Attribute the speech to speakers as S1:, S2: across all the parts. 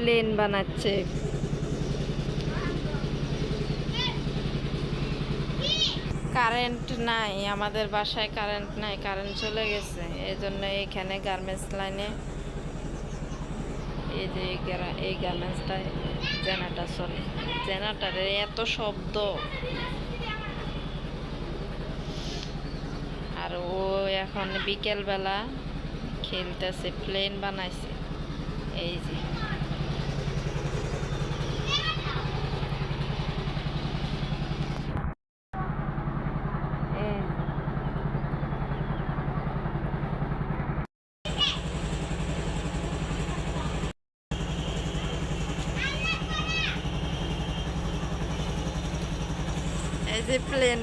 S1: Plane বানাচ্ছে। Current নাই, আমাদের বাসায় কারেন্ট নাই, কারেন্ট চলে গেছে। এই জন্য এখানে গার্মেন্টস লাইনে এই যে এই গার্মেন্টসটায় জেনারেটর চলে। জেনারেটরের এত শব্দ, আর ও এখন বিকেলবেলা খেলতেছে, প্লেন বানাইছে। এই যে এই যে প্লেন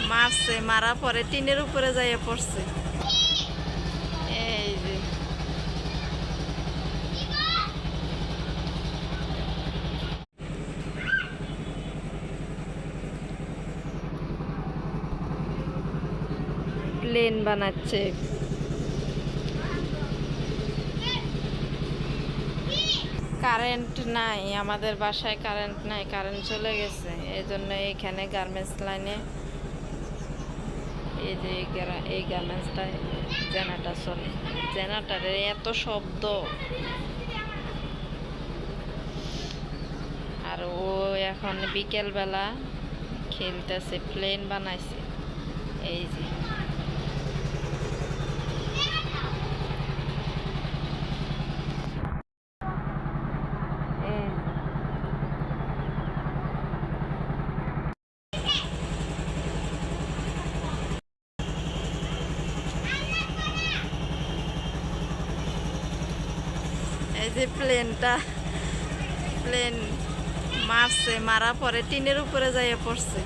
S1: মারছে, মারা পরে টিনের উপরে যাইয়ে পড়ছে। এই যে প্লেন বানাচ্ছে। কারেন্ট নাই, আমাদের বাসায় কারেন্ট নাই, কারেন্ট চলে গেছে। এই জন্য এখানে গার্মেন্টস লাইনে এই যে এই গার্মেন্টসটায় জেনারেটর চলে। জেনারেটরের এত শব্দ, আর ও এখন বিকেলবেলা খেলতেছে, প্লেন বানাইছে। এই যে এই যে প্লেন মারছে, মারা পরে টিনের উপরে যাইয়ে পড়ছে।